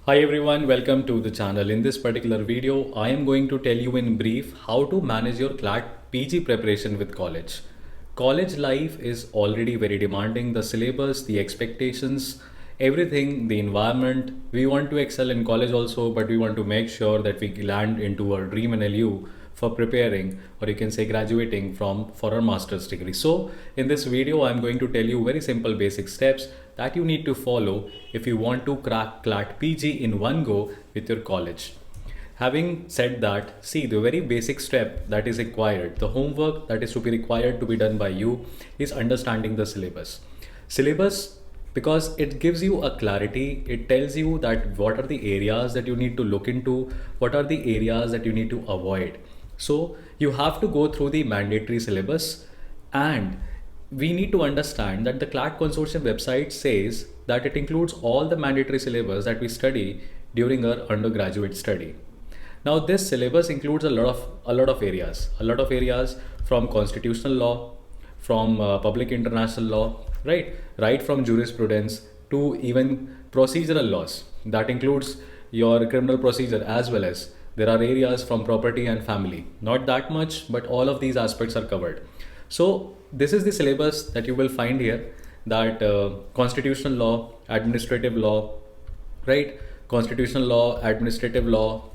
Hi everyone, welcome to the channel. In this particular video, I am going to tell you in brief how to manage your CLAT PG preparation with college. College life is already very demanding. The syllabus, the expectations, everything, the environment. We want to excel in college also, but we want to make sure that we land into our dream in LU for preparing, or you can say graduating for our master's degree. So in this video, I'm going to tell you very simple basic steps that you need to follow if you want to crack CLAT PG in one go with your college. Having said that, see, the very basic step that is required, the homework that is to be required to be done by you is understanding the syllabus. Syllabus, because it gives you a clarity, it tells you that what are the areas that you need to look into, what are the areas that you need to avoid. So you have to go through the mandatory syllabus, and we need to understand that the CLAT consortium website says that it includes all the mandatory syllabus that we study during our undergraduate study. Now this syllabus includes a lot of areas from constitutional law, from public international law, right from jurisprudence to even procedural laws. That includes your criminal procedure, as well as there are areas from property and family. Not that much, but all of these aspects are covered. So this is the syllabus that you will find here, that constitutional law, administrative law, right? Constitutional law, administrative law,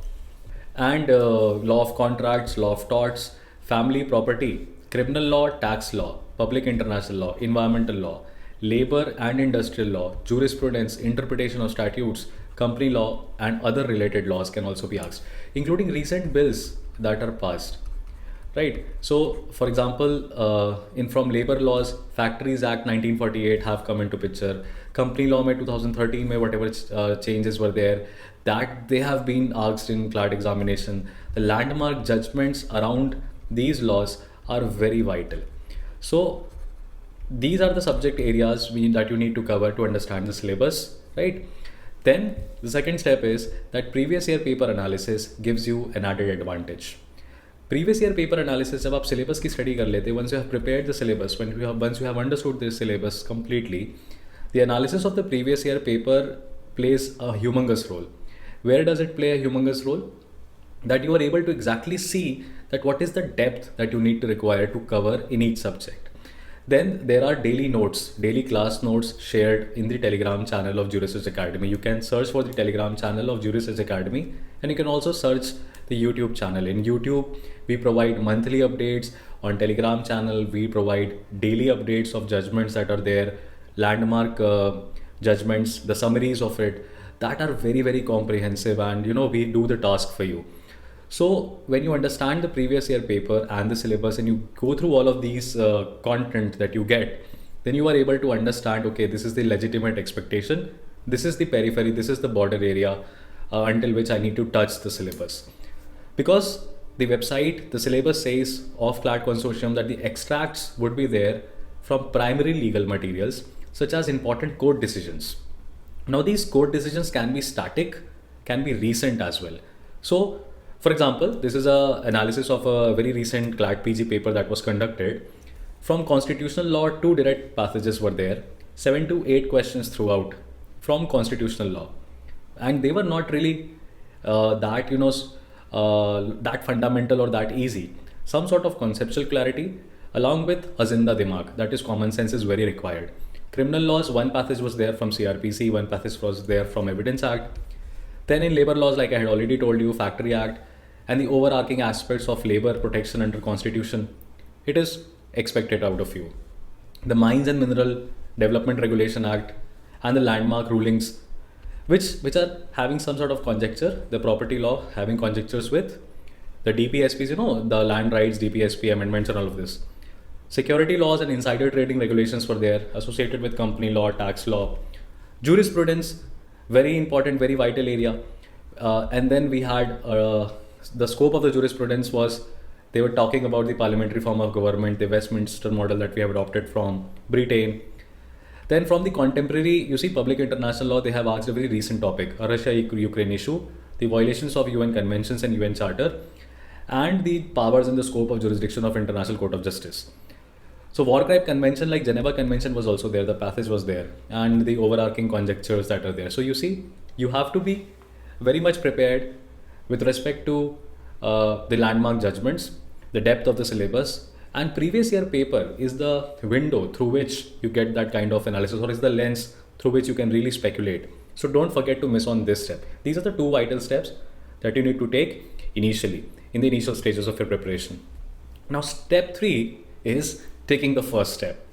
and law of contracts, law of torts, family property, criminal law, tax law, public international law, environmental law, labor and industrial law, jurisprudence, interpretation of statutes, company law, and other related laws can also be asked, including recent bills that are passed. Right. So, for example, in from labor laws, Factories Act 1948 have come into picture. Company law, 2013, whatever changes were there, that they have been asked in CLAT examination. The landmark judgments around these laws are very vital. So, these are the subject areas that you need to cover to understand the syllabus, right? Then the second step is that previous year paper analysis gives you an added advantage. Previous year paper analysis, जब आप syllabus की study कर लेते, once you have prepared the syllabus, once you have understood the syllabus completely, the analysis of the previous year paper plays a humongous role. Where does it play a humongous role? That you are able to exactly see that what is the depth that you need to require to cover in each subject. Then there are daily notes, daily class notes shared in the Telegram channel of JurisEdge Academy. You can search for the Telegram channel of JurisEdge Academy, and you can also search the YouTube channel. In YouTube, we provide monthly updates. On Telegram channel, we provide daily updates of judgments that are there, landmark judgments, the summaries of it, that are very, very comprehensive, and we do the task for you. So when you understand the previous year paper and the syllabus, and you go through all of these content that you get, then you are able to understand, okay, this is the legitimate expectation, this is the periphery, this is the border area until which I need to touch the syllabus. Because the website, the syllabus says of CLAT consortium that the extracts would be there from primary legal materials such as important court decisions. Now these court decisions can be static, can be recent as well. So for example, this is an analysis of a very recent CLAT PG paper that was conducted. From constitutional law, 2 direct passages were there, 7 to 8 questions throughout from constitutional law, and they were not really that fundamental or that easy. Some sort of conceptual clarity along with azinda dimag, that is common sense, is very required. Criminal laws, 1 passage was there from CRPC, 1 passage was there from Evidence Act. Then in labor laws, like I had already told you, Factory Act and the overarching aspects of labor protection under Constitution, it is expected out of you. The Mines and Mineral Development Regulation Act and the landmark rulings, which are having some sort of conjecture, the property law having conjectures with the DPSPs, the land rights, DPSP amendments and all of this. Security laws and insider trading regulations were there associated with company law, tax law. Jurisprudence, very important, very vital area. And then we had the scope of the jurisprudence was, they were talking about the parliamentary form of government, the Westminster model that we have adopted from Britain. Then from the contemporary, you see, public international law, they have asked a very recent topic, Russia-Ukraine issue, the violations of UN conventions and UN Charter, and the powers and the scope of jurisdiction of International Court of Justice. So war crime convention like Geneva Convention was also there, the passage was there, and the overarching conjectures that are there. So you see, you have to be very much prepared with respect to the landmark judgments, the depth of the syllabus, and previous year paper is the window through which you get that kind of analysis, or is the lens through which you can really speculate. So don't forget to miss on this step. These are the two vital steps that you need to take initially in the initial stages of your preparation. Now step 3 is taking the first step.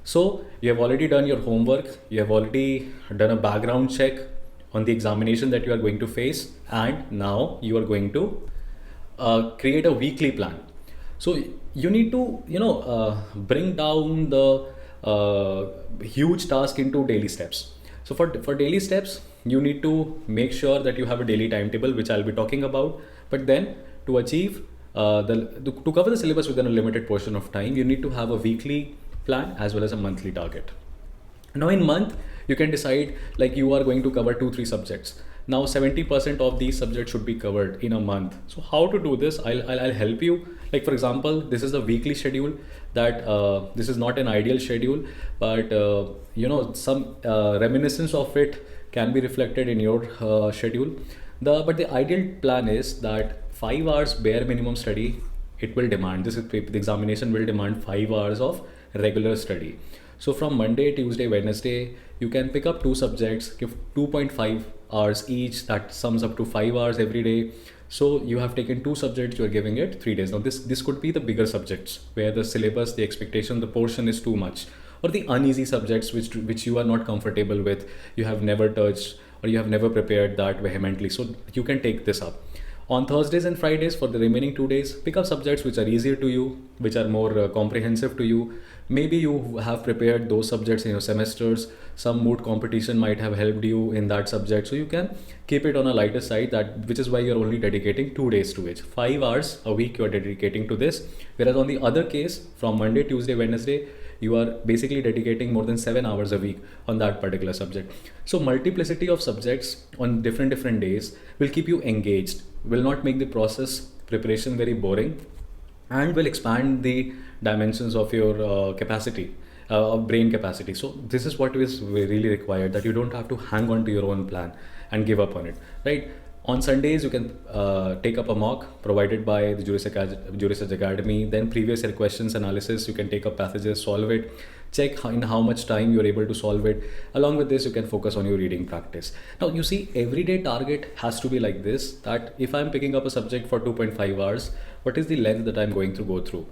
So you have already done your homework, you have already done a background check on the examination that you are going to face, and now you are going to create a weekly plan. So you need to bring down the huge task into daily steps. So for daily steps, you need to make sure that you have a daily timetable, which I'll be talking about. But then to achieve to cover the syllabus within a limited portion of time, you need to have a weekly plan as well as a monthly target. Now in month, you can decide like you are going to cover 2-3 subjects. Now 70% of these subjects should be covered in a month. So how to do this? I'll help you. Like for example, this is the weekly schedule. That this is not an ideal schedule, but some reminiscence of it can be reflected in your schedule. But the ideal plan is that 5 hours bare minimum study it will demand. The examination will demand 5 hours of regular study. So from Monday, Tuesday, Wednesday, you can pick up 2 subjects, give 2.5 hours each. That sums up to 5 hours every day. So you have taken 2 subjects, you are giving it 3 days. Now this could be the bigger subjects where the syllabus, the expectation, the portion is too much, or the uneasy subjects which you are not comfortable with, you have never touched, or you have never prepared that vehemently. So you can take this up. On Thursdays and Fridays, for the remaining 2 days, pick up subjects which are easier to you, which are more comprehensive to you. Maybe you have prepared those subjects in your semesters. Some moot competition might have helped you in that subject. So you can keep it on a lighter side, which is why you're only dedicating 2 days to it. 5 hours a week you're dedicating to this. Whereas on the other case, from Monday, Tuesday, Wednesday, you are basically dedicating more than 7 hours a week on that particular subject. So multiplicity of subjects on different days will keep you engaged, will not make the process preparation very boring, and will expand the dimensions of your capacity, of brain capacity. So this is what is really required, that you don't have to hang on to your own plan and give up on it, right? On Sundays, you can take up a mock provided by the JurisEdge Academy. Then previous year questions analysis, you can take up passages, solve it, check in how much time you're able to solve it. Along with this, you can focus on your reading practice. Now, you see, everyday target has to be like this, that if I'm picking up a subject for 2.5 hours, what is the length that I'm going to go through?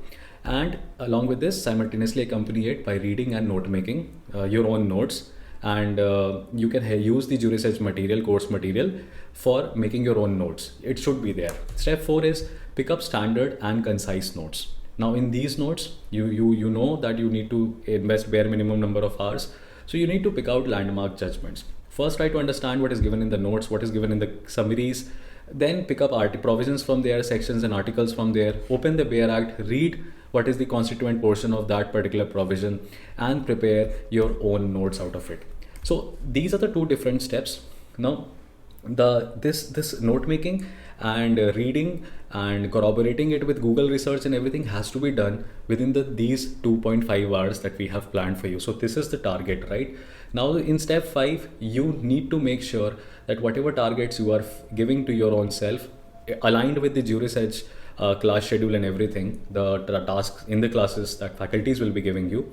And along with this, simultaneously accompany it by reading and note making your own notes. And you can use the JurisEdge material, course material, for making your own notes. It should be there. Step 4 is pick up standard and concise notes. Now in these notes, you know that you need to invest bare minimum number of hours. So you need to pick out landmark judgments. First, try to understand what is given in the notes, what is given in the summaries. Then pick up provisions from there, sections and articles from there. Open the Bare Act, read what is the constituent portion of that particular provision, and prepare your own notes out of it. So these are the 2 different steps. Now this note making and reading and corroborating it with Google research and everything has to be done within these 2.5 hours that we have planned for you. So this is the target, right? Now in step 5, you need to make sure that whatever targets you are giving to your own self, aligned with the JurisEdge class schedule and everything, the tasks in the classes that faculties will be giving you,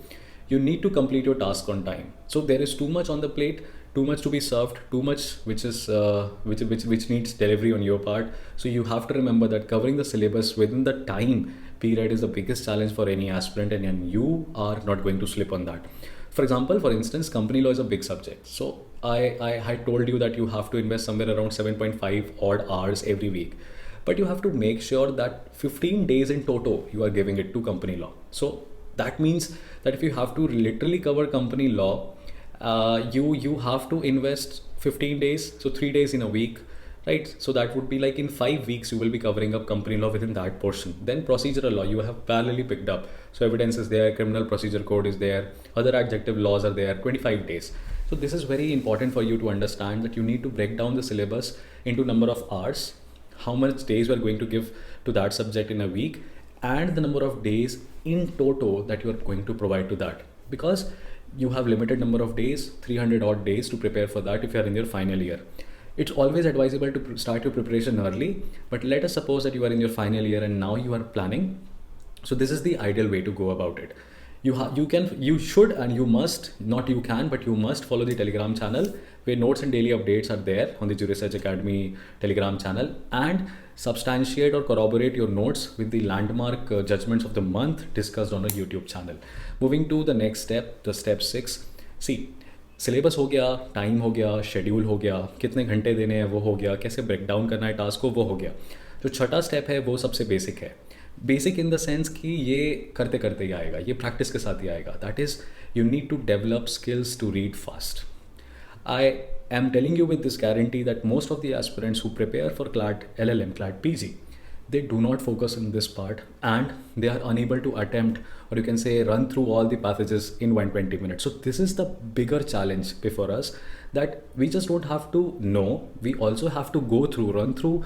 you need to complete your task on time. So there is too much on the plate, too much to be served, too much which needs delivery on your part. So you have to remember that covering the syllabus within the time period is the biggest challenge for any aspirant, and you are not going to slip on that. For example, for instance, company law is a big subject. So I had told you that you have to invest somewhere around 7.5 odd hours every week. But you have to make sure that 15 days in total you are giving it to company law. So that means that if you have to literally cover company law, you have to invest 15 days, so 3 days in a week, right? So that would be like in 5 weeks you will be covering up company law within that portion. Then procedural law you have parallelly picked up. So evidence is there, criminal procedure code is there, other adjective laws are there, 25 days. So this is very important for you to understand, that you need to break down the syllabus into number of hours, how much days you are going to give to that subject in a week, and the number of days in total that you are going to provide to that, because you have limited number of days, 300 odd days to prepare for that if you are in your final year. It's always advisable to start your preparation early, but let us suppose that you are in your final year and now you are planning. So this is the ideal way to go about it. You should and you must, not you can, but you must follow the Telegram channel where notes and daily updates are there on the JurisEdge Academy Telegram channel, and substantiate or corroborate your notes with the landmark judgments of the month discussed on a YouTube channel. Moving to the next step, the step 6. See, syllabus हो गया, time हो गया, schedule हो गया, कितने घंटे देने हैं वो हो गया, कैसे ब्रेक डाउन करना है टास्क को वो हो गया. जो छठा स्टेप है वो सबसे बेसिक है. बेसिक इन द सेंस कि ये करते करते ही आएगा, ये प्रैक्टिस के साथ ही आएगा. That is you need to develop skills to read fast. I am telling you with this guarantee that most of the aspirants who prepare for CLAT LLM, CLAT PG, they do not focus on this part and they are unable to attempt, or you can say run through all the passages in 120 minutes. So this is the bigger challenge before us, that we just don't have to know, we also have to go through, run through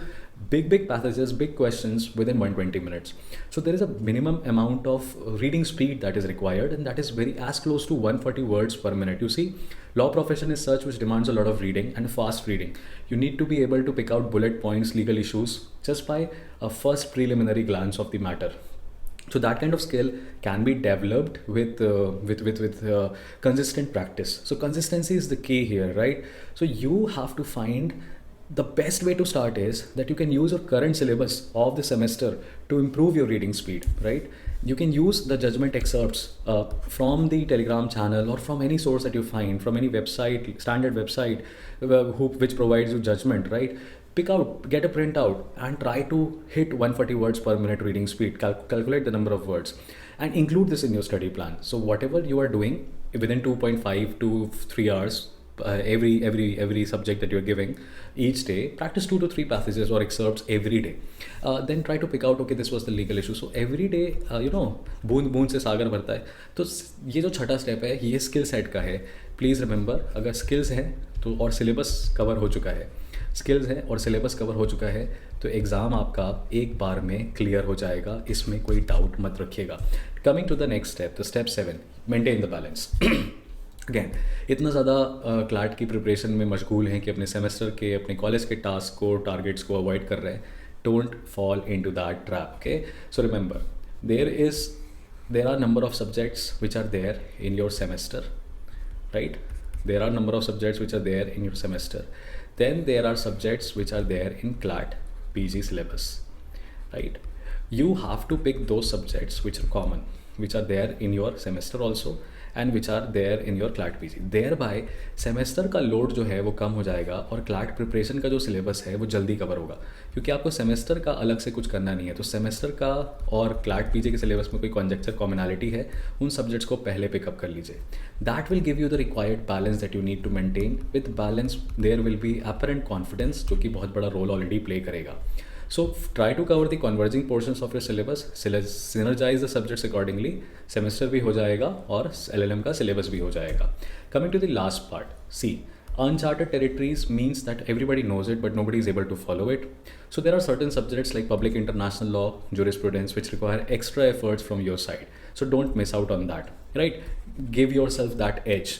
big passages, big questions within 120 minutes. So there is a minimum amount of reading speed that is required, and that is very as close to 140 words per minute. You see, law profession is such which demands a lot of reading and fast reading. You need to be able to pick out bullet points, legal issues just by a first preliminary glance of the matter. So that kind of skill can be developed with consistent practice. So consistency is the key here, right? So you have to find the best way to start is that you can use your current syllabus of the semester to improve your reading speed, right? You can use the judgment excerpts from the Telegram channel or from any source that you find, from any website, standard website which provides you judgment, right? Pick out, get a printout and try to hit 140 words per minute reading speed. Calculate the number of words and include this in your study plan. So whatever you are doing within 2.5 to 3 hours, every subject that you're giving each day, practice 2 to 3 passages or excerpts every day. Then try to pick out, okay, this was the legal issue. So every day, बूंद बूंद से सागर भरता है. तो ये जो छठा step है ये स्किल सेट का है. प्लीज़ रिमेंबर, अगर स्किल्स हैं तो और सिलेबस कवर हो चुका है, स्किल्स है और सिलेबस कवर हो चुका है, तो एग्ज़ाम आपका एक बार में क्लियर हो जाएगा. इसमें कोई डाउट मत रखिएगा. Coming to the next step, the step 7, maintain the balance. Again, इतना ज़्यादा क्लैट की प्रिपरेशन में मशगूल हैं कि अपने सेमेस्टर के, अपने कॉलेज के टास्क को, टारगेट्स को अवॉइड कर रहे हैं. Don't fall into that trap. Okay, so remember, there are number of subjects which are there in your semester, right? There are number of subjects which are there in your semester. Then there are subjects which are there in CLAT PG syllabus, right? You have to pick those subjects which are common, which are there in your semester also, and which are there in your CLAT PG. Thereby semester का load जो है वो कम हो जाएगा और CLAT preparation का जो syllabus है वो जल्दी कवर होगा, क्योंकि आपको सेमेस्टर का अलग से कुछ करना नहीं है. तो सेमेस्टर का और क्लैट पीजी के सिलेबस में कोई कॉन्जेक्चर कॉमनैलिटी है, उन सब्जेक्ट्स को पहले पिकअप कर लीजिए. That will give you the required balance that you need to maintain. With balance there will be apparent confidence, जो कि बहुत बड़ा रोल ऑलरेडी प्ले करेगा. So try to cover the converging portions of your syllabus, synergize the subjects accordingly. Semester भी हो जाएगा और LLM का syllabus भी हो जाएगा. Coming to the last part, see, uncharted territories means that everybody knows it but nobody is able to follow it. So there are certain subjects like public international law, jurisprudence, which require extra efforts from your side. So don't miss out on that, right? Give yourself that edge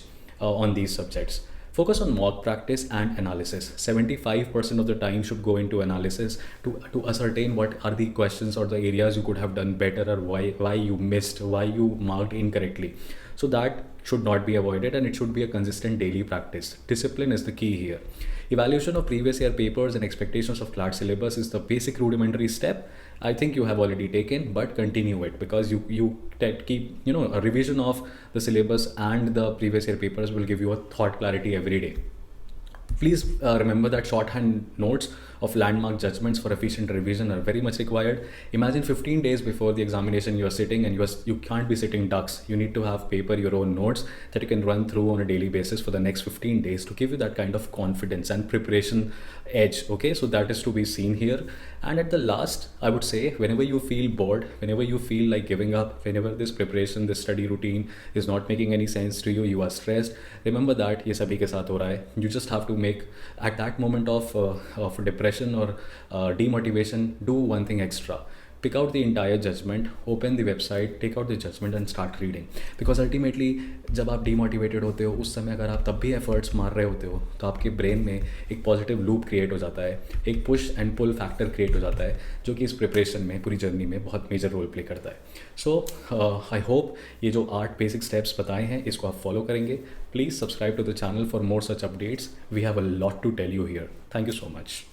on these subjects. Focus on mock practice and analysis. 75% of the time should go into analysis to ascertain what are the questions or the areas you could have done better, or why you missed, why you marked incorrectly. So that should not be avoided, and it should be a consistent daily practice. Discipline is the key here. Evaluation of previous year papers and expectations of CLAT syllabus is the basic rudimentary step. I think you have already taken, but continue it, because you keep a revision of the syllabus and the previous year papers will give you a thought clarity every day. Please remember that shorthand notes of landmark judgments for efficient revision are very much required. Imagine 15 days before the examination you are sitting, and you can't be sitting ducks. You need to have paper, your own notes that you can run through on a daily basis for the next 15 days to give you that kind of confidence and preparation edge. Okay, so that is to be seen here. And at the last, I would say, whenever you feel bored, whenever you feel like giving up, whenever this preparation, this study routine is not making any sense to you, you are stressed, remember that ये सभी के साथ हो रहा है. You just have to make, at that moment of depression or demotivation, do one thing extra. pick out the entire judgment, open the website, take out the judgment and start reading. Because ultimately जब आप demotivated होते हो उस समय अगर आप तब भी efforts मार रहे होते हो तो आपके brain में एक positive loop create हो जाता है, एक push and pull factor create हो जाता है जो कि इस preparation में पूरी जर्नी में बहुत major role play करता है. So I hope ये जो 8 basic steps बताए हैं इसको आप follow करेंगे. Please subscribe to the channel for more such updates. We have a lot to tell you here. Thank you so much.